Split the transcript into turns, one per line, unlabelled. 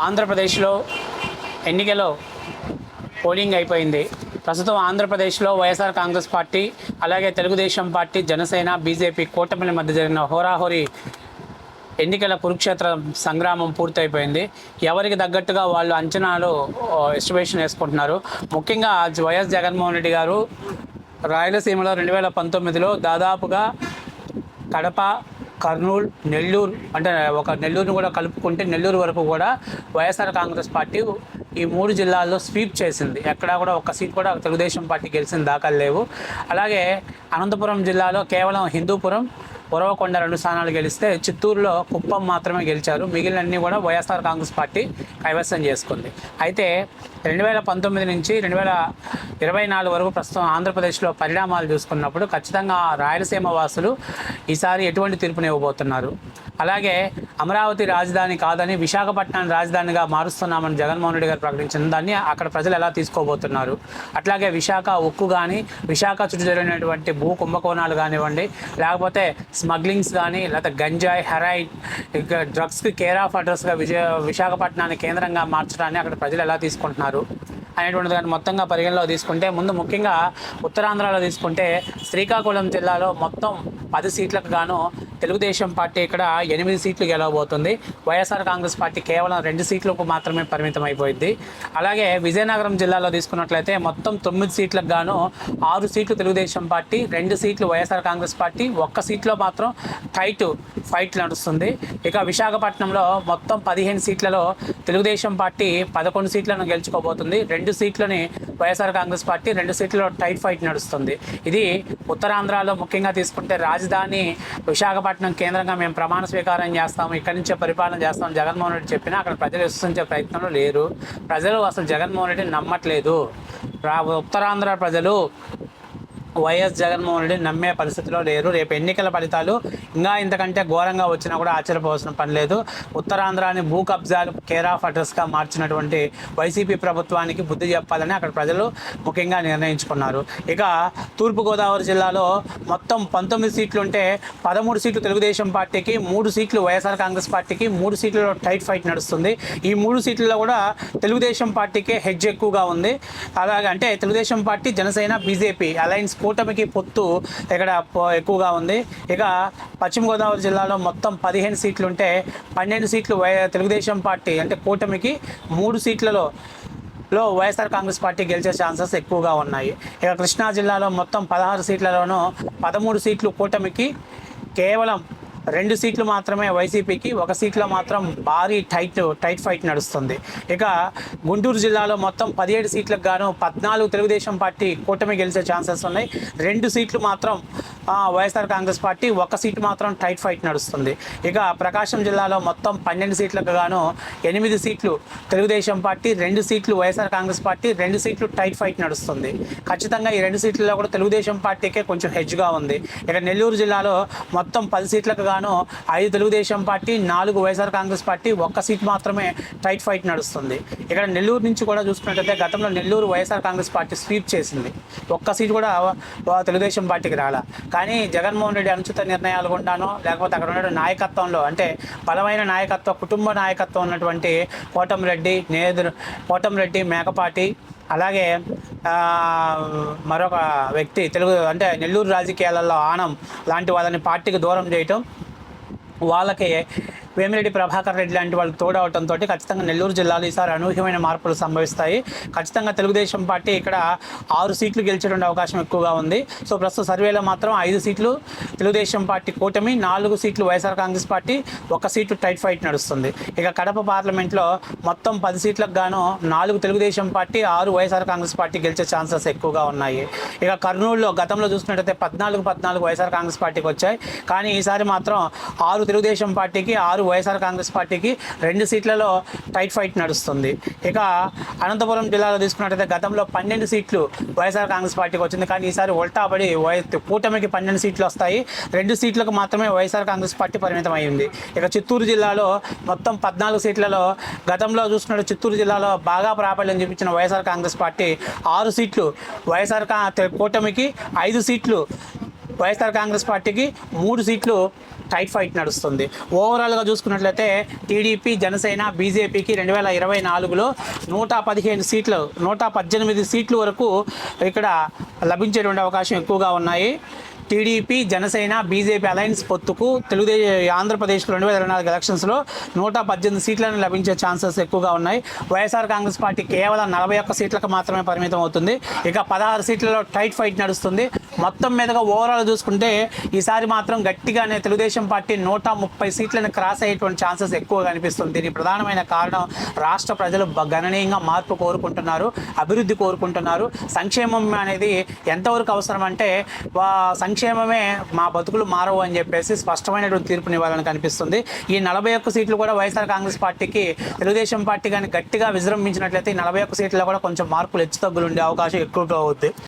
ఆంధ్రప్రదేశ్లో ఎన్నికలో పోలింగ్ అయిపోయింది. ప్రస్తుతం ఆంధ్రప్రదేశ్లో వైఎస్ఆర్ కాంగ్రెస్ పార్టీ, అలాగే తెలుగుదేశం పార్టీ, జనసేన, బీజేపీ కూటమిల మధ్య జరిగిన హోరాహోరీ ఎన్నికల కురుక్షేత్ర సంగ్రామం పూర్తయిపోయింది. ఎవరికి తగ్గట్టుగా వాళ్ళు అంచనాలు ఎస్టిమేషన్ వేసుకుంటున్నారు. ముఖ్యంగా వైఎస్ జగన్మోహన్ రెడ్డి గారు రాయలసీమలో 2019లో దాదాపుగా కడప, కర్నూలు, నెల్లూరు, అంటే ఒక నెల్లూరుని కూడా కలుపుకుంటే నెల్లూరు వరకు కూడా వైఎస్ఆర్ కాంగ్రెస్ పార్టీ ఈ 3 జిల్లాల్లో స్వీప్ చేసింది. ఎక్కడా కూడా ఒక్క సీట్ కూడా తెలుగుదేశం పార్టీ గెలిచిన దాఖలు లేవు. అలాగే అనంతపురం జిల్లాలో కేవలం హిందూపురం, ఉరవకొండ 2 స్థానాలు గెలిస్తే చిత్తూరులో కుప్పం మాత్రమే గెలిచారు. మిగిలినన్నీ కూడా వైఎస్ఆర్ కాంగ్రెస్ పార్టీ కైవసం చేసుకుంది. అయితే 2019 నుంచి 2024 వరకు ప్రస్తుతం ఆంధ్రప్రదేశ్లో పరిణామాలు చూసుకున్నప్పుడు ఖచ్చితంగా రాయలసీమ వాసులు ఈసారి ఎటువంటి తీర్పుని ఇవ్వబోతున్నారు. అలాగే అమరావతి రాజధాని కాదని విశాఖపట్నాన్ని రాజధానిగా మారుస్తున్నామని జగన్మోహన్ రెడ్డి గారు ప్రకటించిన దాన్ని అక్కడ ప్రజలు ఎలా తీసుకోబోతున్నారు. అట్లాగే విశాఖ ఉక్కు కానీ, విశాఖ చుట్టూ జరిగినటువంటి భూ కుంభకోణాలు కానివ్వండి, లేకపోతే స్మగ్లింగ్స్ కానీ, లేకపోతే గంజాయి, హెరాయిన్, డ్రగ్స్కి కేర్ ఆఫ్ అడ్రస్గా విశాఖపట్నాన్ని కేంద్రంగా మార్చడాన్ని అక్కడ ప్రజలు ఎలా తీసుకుంటున్నారు అనేటువంటి దాన్ని మొత్తంగా పరిగణలో తీసుకుంటే, ముందు ముఖ్యంగా ఉత్తరాంధ్రలో తీసుకుంటే శ్రీకాకుళం జిల్లాలో మొత్తం 10 సీట్లకు గాను తెలుగుదేశం పార్టీ ఇక్కడ 8 సీట్లు గెలవబోతుంది. వైఎస్ఆర్ కాంగ్రెస్ పార్టీ కేవలం 2 సీట్లకు మాత్రమే పరిమితం అయిపోయింది. అలాగే విజయనగరం జిల్లాలో తీసుకున్నట్లయితే మొత్తం 9 సీట్లకు గాను 6 సీట్లు తెలుగుదేశం పార్టీ, 2 సీట్లు వైఎస్ఆర్ కాంగ్రెస్ పార్టీ, 1 సీట్లో మాత్రం ఫైట్ నడుస్తుంది. ఇక విశాఖపట్నంలో మొత్తం 15 సీట్లలో తెలుగుదేశం పార్టీ 11 సీట్లను గెలుచుకోబోతుంది. 2 సీట్లని వైఎస్ఆర్ కాంగ్రెస్ పార్టీ, 2 సీట్లలో టైట్ ఫైట్ నడుస్తుంది. ఇది ఉత్తరాంధ్రలో ముఖ్యంగా తీసుకుంటే రాజధాని విశాఖపట్నం కేంద్రంగా మేము ప్రమాణ స్వీకారం చేస్తాము, ఇక్కడి నుంచే పరిపాలన చేస్తామని జగన్మోహన్ రెడ్డి చెప్పినా అక్కడ ప్రజలు విశ్వసించే ప్రయత్నంలో లేరు. ప్రజలు అసలు జగన్మోహన్ రెడ్డిని నమ్మట్లేదు. ఉత్తరాంధ్ర ప్రజలు వైఎస్ జగన్మోహన్ రెడ్డి నమ్మే పరిస్థితిలో లేరు. రేపు ఎన్నికల ఫలితాలు ఇంకా ఇంతకంటే ఘోరంగా వచ్చినా కూడా ఆశ్చర్యపోవాల్సిన పని లేదు. ఉత్తరాంధ్రాన్ని భూ కబ్జాలు కేర్ ఆఫ్ అడ్రస్గా మార్చినటువంటి వైసీపీ ప్రభుత్వానికి బుద్ధి చెప్పాలని అక్కడ ప్రజలు ముఖ్యంగా నిర్ణయించుకున్నారు. ఇక తూర్పుగోదావరి జిల్లాలో మొత్తం 19 సీట్లు ఉంటే 13 సీట్లు తెలుగుదేశం పార్టీకి, 3 సీట్లు వైఎస్ఆర్ కాంగ్రెస్ పార్టీకి, 3 సీట్లలో టైట్ ఫైట్ నడుస్తుంది. ఈ 3 సీట్లలో కూడా తెలుగుదేశం పార్టీకే హెడ్జ్ ఎక్కువగా ఉంది. అలాగే అంటే Telugu Desam party, Janasena, BJP alliance కూటమికి పొత్తు ఇక్కడ ఎక్కువగా ఉంది. ఇక పశ్చిమ గోదావరి జిల్లాలో మొత్తం 15 సీట్లు ఉంటే 12 సీట్లు తెలుగుదేశం పార్టీ అంటే కూటమికి, 3 సీట్లలో వైఎస్ఆర్ కాంగ్రెస్ పార్టీ గెలిచే ఛాన్సెస్ ఎక్కువగా ఉన్నాయి. ఇక కృష్ణా జిల్లాలో మొత్తం 16 సీట్లలోనూ 13 సీట్లు కూటమికి, కేవలం 2 సీట్లు మాత్రమే వైసీపీకి, 1 సీట్లో మాత్రం భారీ టైట్ ఫైట్ నడుస్తుంది. ఇక గుంటూరు జిల్లాలో మొత్తం 17 సీట్లకు గాను 14 తెలుగుదేశం పార్టీ కూటమి గెలిచే ఛాన్సెస్ ఉన్నాయి. 2 సీట్లు మాత్రం వైఎస్ఆర్ కాంగ్రెస్ పార్టీ, 1 సీటు మాత్రం టైట్ ఫైట్ నడుస్తుంది. ఇక ప్రకాశం జిల్లాలో మొత్తం 12 సీట్లకు గాను 8 సీట్లు తెలుగుదేశం పార్టీ, 2 సీట్లు వైఎస్ఆర్ కాంగ్రెస్ పార్టీ, 2 సీట్లు టైట్ ఫైట్ నడుస్తుంది. ఖచ్చితంగా ఈ 2 సీట్లలో కూడా తెలుగుదేశం పార్టీకే కొంచెం హెడ్జ్గా ఉంది. ఇక నెల్లూరు జిల్లాలో మొత్తం 10 సీట్లకు గాను 5 Telugu Desam party, 4 YSR Congress party, 1 seat మాత్రమే టైట్ ఫైట్ నడుస్తుంది. ఇక్కడ నెల్లూరు నుంచి కూడా చూసుకున్నట్లయితే గతంలో నెల్లూరు వైఎస్ఆర్ కాంగ్రెస్ పార్టీ స్వీప్ చేసింది. 1 సీట్ కూడా తెలుగుదేశం పార్టీకి రాలా. కానీ జగన్మోహన్ రెడ్డి అనుచిత నిర్ణయాలు గుండానో, లేకపోతే అక్కడ ఉన్న నాయకత్వంలో, అంటే బలమైన నాయకత్వం, కుటుంబ నాయకత్వం ఉన్నటువంటి కోటంరెడ్డి, మేకపాటి, అలాగే మరొక వ్యక్తి అంటే నెల్లూరు రాజకీయాలలో ఆనం లాంటి వాళ్ళని పార్టీకి దూరం చేయటం, వాళ్ళకి వేమిరెడ్డి ప్రభాకర్ రెడ్డి లాంటి వాళ్ళు తోడవడంతో ఖచ్చితంగా నెల్లూరు జిల్లాలో ఈసారి అనూహ్యమైన మార్పులు సంభవిస్తాయి. ఖచ్చితంగా తెలుగుదేశం పార్టీ ఇక్కడ 6 సీట్లు గెలిచేటువంటి అవకాశం ఎక్కువగా ఉంది. సో ప్రస్తుత సర్వేలో మాత్రం 5 సీట్లు తెలుగుదేశం పార్టీ కూటమి, 4 సీట్లు YSR Congress party, 1 seat tight fight నడుస్తుంది. ఇక కడప పార్లమెంట్లో మొత్తం 10 సీట్లకు గాను 4 తెలుగుదేశం పార్టీ, 6 వైఎస్ఆర్ కాంగ్రెస్ పార్టీ గెలిచే ఛాన్సెస్ ఎక్కువగా ఉన్నాయి. ఇక కర్నూలులో గతంలో చూసినట్టయితే 14 వైఎస్ఆర్ కాంగ్రెస్ పార్టీకి వచ్చాయి. కానీ ఈసారి మాత్రం 6 తెలుగుదేశం పార్టీకి, 6 వైఎస్ఆర్ కాంగ్రెస్ పార్టీకి, 2 సీట్లలో టైట్ ఫైట్ నడుస్తుంది. ఇక అనంతపురం జిల్లాలో తీసుకున్నట్టయితే గతంలో 12 సీట్లు వైఎస్ఆర్ కాంగ్రెస్ పార్టీకి వచ్చింది. కానీ ఈసారి ఉల్టాపడి కూటమికి 12 సీట్లు వస్తాయి. 2 సీట్లకు మాత్రమే వైఎస్ఆర్ కాంగ్రెస్ పార్టీ పరిమితం అయింది. ఇక చిత్తూరు జిల్లాలో మొత్తం 14 సీట్లలో గతంలో చూసుకున్నట్టు చిత్తూరు జిల్లాలో బాగా ప్రాబల్యం చూపించిన వైఎస్ఆర్ కాంగ్రెస్ పార్టీ 6 సీట్లు వైఎస్ఆర్ కూటమికి, 5 సీట్లు వైఎస్ఆర్ కాంగ్రెస్ పార్టీకి 3 సీట్లు టైట్ ఫైట్ నడుస్తుంది. ఓవరాల్గా చూసుకున్నట్లయితే టీడీపీ, జనసేన, బీజేపీకి 2024లో 118 సీట్లు వరకు ఇక్కడ లభించేటువంటి అవకాశం ఎక్కువగా ఉన్నాయి. టీడీపీ, జనసేన, బీజేపీ అలయన్స్ పొత్తుకు ఆంధ్రప్రదేశ్లో 2024 ఎలక్షన్స్లో 118 సీట్లను లభించే ఛాన్సెస్ ఎక్కువగా ఉన్నాయి. వైఎస్ఆర్ కాంగ్రెస్ పార్టీ కేవలం 41 సీట్లకు మాత్రమే పరిమితం అవుతుంది. ఇక 16 సీట్లలో టైట్ ఫైట్ నడుస్తుంది. మొత్తం మీదుగా ఓవరాల్ చూసుకుంటే ఈసారి మాత్రం గట్టిగానే తెలుగుదేశం పార్టీ 130 సీట్లను క్రాస్ అయ్యేటువంటి ఛాన్సెస్ ఎక్కువగా కనిపిస్తుంది. దీనికి ప్రధానమైన కారణం రాష్ట్ర ప్రజలు గణనీయంగా మార్పు కోరుకుంటున్నారు, అభివృద్ధి కోరుకుంటున్నారు. సంక్షేమం అనేది ఎంతవరకు అవసరం అంటే సంక్షేమమే మా బతుకులు మారవు అని చెప్పేసి స్పష్టమైనటువంటి తీర్పునివ్వాలని కనిపిస్తుంది. ఈ 41 సీట్లు కూడా వైఎస్ఆర్ కాంగ్రెస్ పార్టీకి తెలుగుదేశం పార్టీ కానీ గట్టిగా విజృంభించినట్లయితే ఈ 41 సీట్లలో కూడా కొంచెం మార్పులు హెచ్చుతగ్గులు ఉండే అవకాశం ఎక్కువగా అవుద్ది.